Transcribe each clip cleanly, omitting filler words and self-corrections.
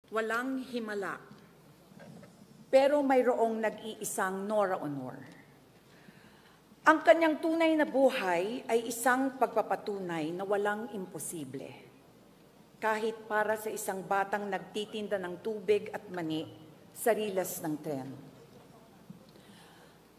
Walang himala. Pero mayroong nag-iisang Nora Aunor. Ang kanyang tunay na buhay ay isang pagpapatunay na walang imposible. Kahit para sa isang batang nagtitinda ng tubig at mani sa rilas ng tren.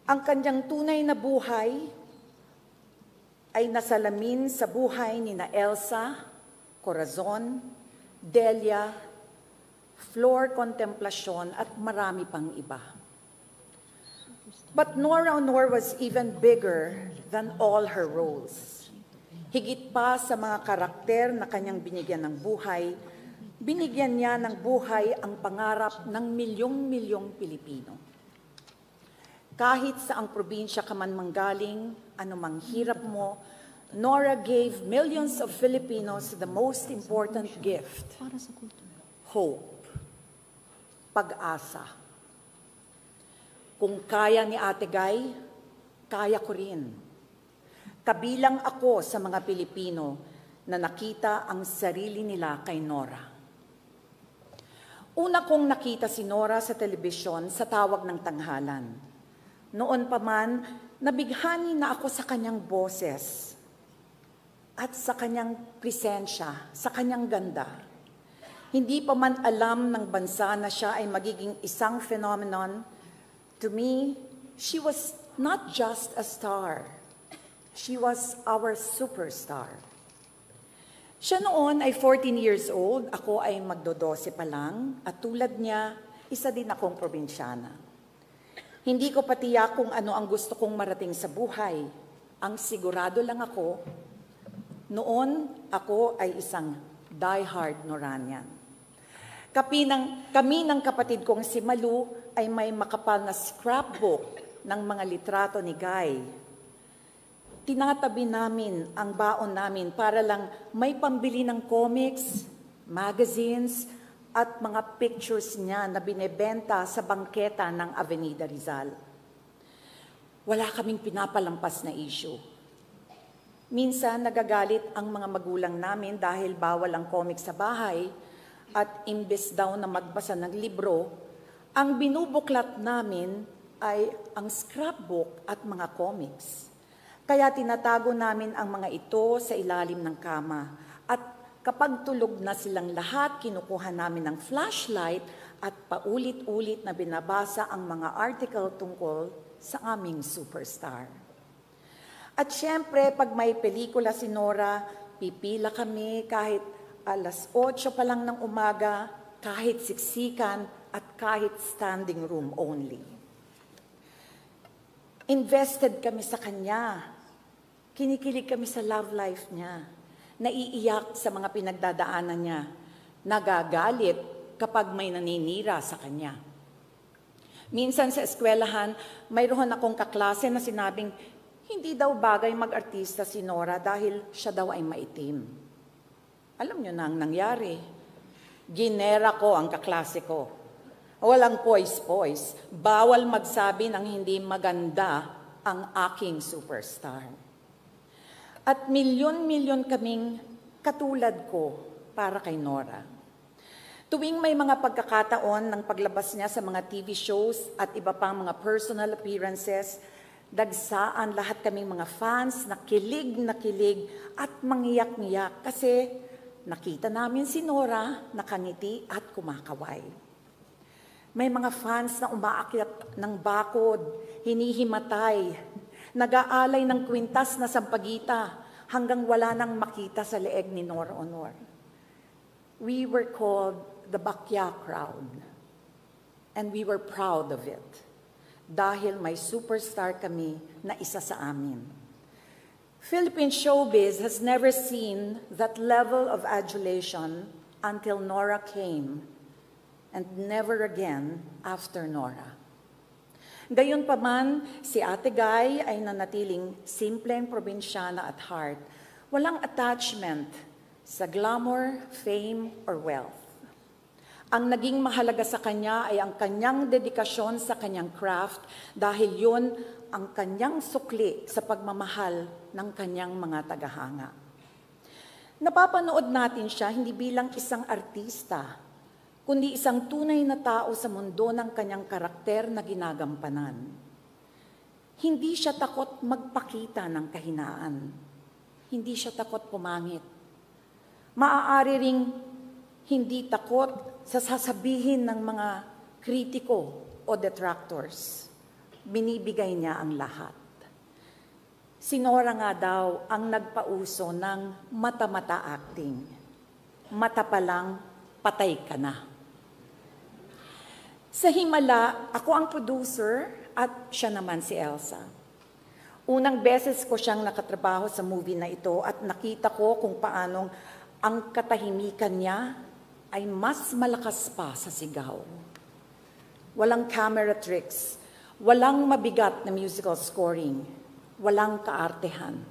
Ang kanyang tunay na buhay ay nasalamin sa buhay ni na Elsa, Corazon, Delia, Flor Contemplacion at marami pang iba. But Nora Aunor was even bigger than all her roles. Higit pa sa mga karakter na kanyang binigyan ng buhay, binigyan niya ng buhay ang pangarap ng milyong-milyong Pilipino. Kahit sa ang probinsya ka man manggaling, anumang hirap mo, Nora gave millions of Filipinos the most important gift, hope, pag-asa. Kung kaya ni Ate Guy, kaya ko rin. Kabilang ako sa mga Pilipino na nakita ang sarili nila kay Nora. Una kong nakita si Nora sa telebisyon sa Tawag ng Tanghalan. Noon pa man, nabighani na ako sa kanyang boses at sa kanyang presensya, sa kanyang ganda. Hindi pa man alam ng bansa na siya ay magiging isang phenomenon. To me, she was not just a star. She was our superstar. Siya noon ay 14 years old, ako ay magdodose pa lang, at tulad niya, isa din akong probinsyana. Hindi ko patiyak kung ano ang gusto kong marating sa buhay. Ang sigurado lang ako, noon ako ay isang diehard Noranian. Kami ng kapatid kong si Malu ay may makapal na scrapbook ng mga litrato ni Guy. Tinatabi namin ang baon namin para lang may pambili ng comics, magazines, at mga pictures niya na binebenta sa bangketa ng Avenida Rizal. Wala kaming pinapalampas na issue. Minsan nagagalit ang mga magulang namin dahil bawal ang comics sa bahay at imbes daw na magbasa ng libro, ang binubuklat namin ay ang scrapbook at mga comics. Kaya tinatago namin ang mga ito sa ilalim ng kama. At kapag tulog na silang lahat, kinukuha namin ng flashlight at paulit-ulit na binabasa ang mga article tungkol sa aming superstar. At syempre, pag may pelikula si Nora, pipila kami kahit alas 8 pa lang ng umaga, kahit siksikan at kahit standing room only. Invested kami sa kanya. Kinikilig kami sa love life niya. Naiiyak sa mga pinagdadaanan niya. Nagagalit kapag may naninira sa kanya. Minsan sa eskwelahan, mayroon akong kaklase na sinabing, hindi daw bagay mag-artista si Nora dahil siya daw ay maitim. Alam niyo na ang nangyari. Ginera ko ang kaklase ko. Walang poise-poise. Bawal magsabi ng hindi maganda ang aking superstar. At milyon-milyon kaming katulad ko para kay Nora. Tuwing may mga pagkakataon ng paglabas niya sa mga TV shows at iba pang mga personal appearances, dagsaan lahat kaming mga fans na kilig at mangiyak-ngiyak kasi nakita namin si Nora nakangiti at kumakaway. May mga fans na umaakyat ng bakod, hinihimatay, nag-aalay ng kwintas na sampagita hanggang wala nang makita sa leeg ni Nora Aunor. We were called the Bakya crowd and we were proud of it dahil may superstar kami na isa sa amin. Philippine showbiz has never seen that level of adulation until Nora came, and never again after Nora. Gayunpaman, si Ate Guy ay nanatiling simpleng probinsyana at heart, walang attachment sa glamour, fame, or wealth. Ang naging mahalaga sa kanya ay ang kanyang dedikasyon sa kanyang craft dahil yun ang kanyang sukli sa pagmamahal ng kanyang mga tagahanga. Napapanood natin siya hindi bilang isang artista, kundi isang tunay na tao sa mundo ng kanyang karakter na ginagampanan. Hindi siya takot magpakita ng kahinaan. Hindi siya takot pumangit. Maaari ring hindi takot sa sasabihin ng mga kritiko o detractors. Binibigay niya ang lahat. Si Nora nga daw ang nagpauso ng mata-mata acting. Mata pa lang, patay ka na. Sa Himala, ako ang producer at siya naman si Elsa. Unang beses ko siyang nakatrabaho sa movie na ito at nakita ko kung paanong ang katahimikan niya ay mas malakas pa sa sigaw. Walang camera tricks, walang mabigat na musical scoring, walang kaartehan.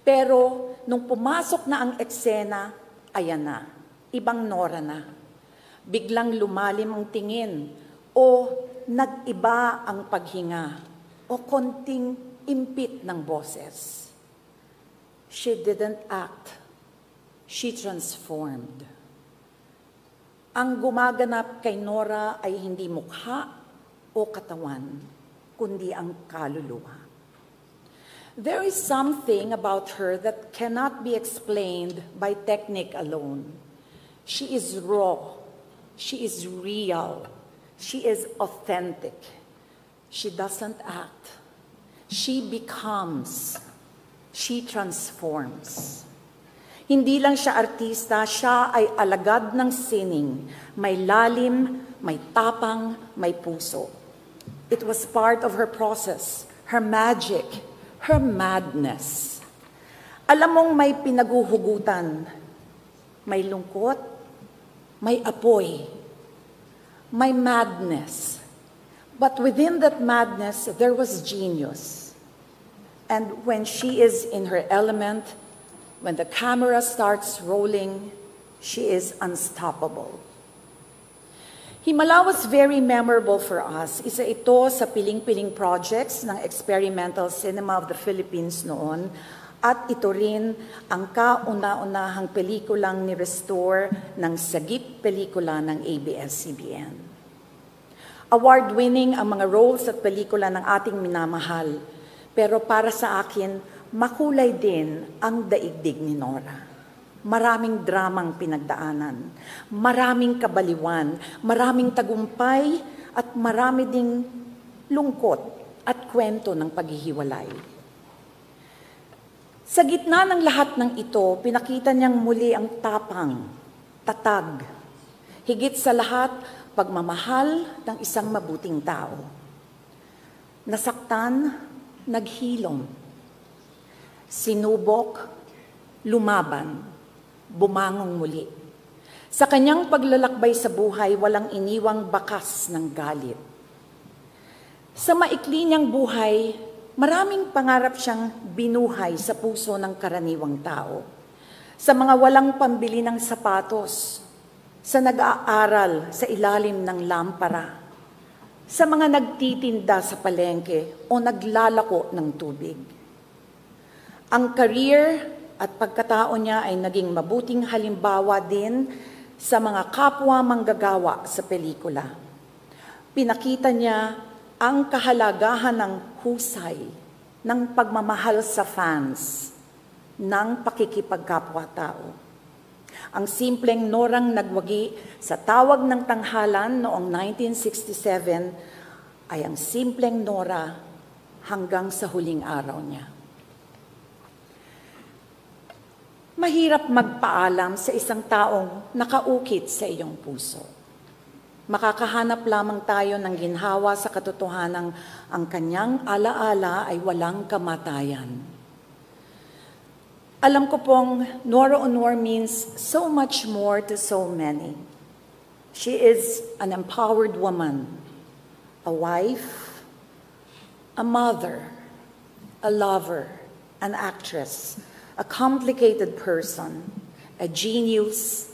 Pero nung pumasok na ang eksena, ayan na, ibang Nora na. Biglang lumalim ang tingin o nag-iba ang paghinga o konting impit ng boses. She didn't act. She transformed. Ang gumaganap kay Nora ay hindi mukha o katawan, kundi ang kaluluwa. There is something about her that cannot be explained by technique alone. She is raw. She is real. She is authentic. She doesn't act. She becomes. She transforms. Hindi lang siya artista, siya ay alagad ng sining. May lalim, may tapang, may puso. It was part of her process, her magic, her madness. Alam mong may pinaguhugutan, may lungkot, may apoy, may madness. But within that madness, there was genius. And when she is in her element, when the camera starts rolling, she is unstoppable. Himala was very memorable for us. Isa ito sa piling-piling projects ng Experimental Cinema of the Philippines noon. At ito rin ang kauna-unahang pelikulang ni-restore ng Sagip Pelikula ng ABS-CBN. Award-winning ang mga roles at pelikula ng ating minamahal. Pero para sa akin, makulay din ang daigdig ni Nora. Maraming dramang pinagdaanan, maraming kabaliwan, maraming tagumpay, at marami ding lungkot at kwento ng paghihiwalay. Sa gitna ng lahat ng ito, pinakita niyang muli ang tapang, tatag, higit sa lahat, pagmamahal ng isang mabuting tao. Nasaktan, naghilom, sinubok, lumaban, bumangong muli. Sa kanyang paglalakbay sa buhay, walang iniwang bakas ng galit. Sa maikli niyang buhay, maraming pangarap siyang binuhay sa puso ng karaniwang tao. Sa mga walang pambili ng sapatos, sa nag-aaral sa ilalim ng lampara, sa mga nagtitinda sa palengke o naglalako ng tubig. Ang career at pagkatao niya ay naging mabuting halimbawa din sa mga kapwa manggagawa sa pelikula. Pinakita niya ang kahalagahan ng husay, ng pagmamahal sa fans, ng pakikipagkapwa-tao. Ang simpleng Norang nagwagi sa tawag ng tanghalan noong 1967 ay ang simpleng Nora hanggang sa huling araw niya. Mahirap magpaalam sa isang taong nakaukit sa iyong puso. Makakahanap lamang tayo ng ginhawa sa katotohanang ang kanyang alaala ay walang kamatayan. Alam ko pong Nora Aunor means so much more to so many. She is an empowered woman, a wife, a mother, a lover, an actress, a complicated person, a genius,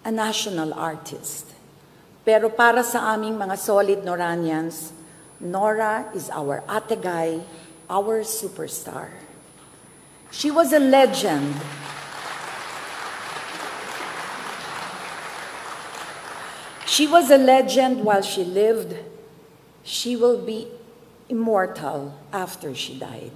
a national artist. Pero para sa aming mga solid Noranians, Nora is our ategay, our superstar. She was a legend. She was a legend while she lived. She will be immortal after she died.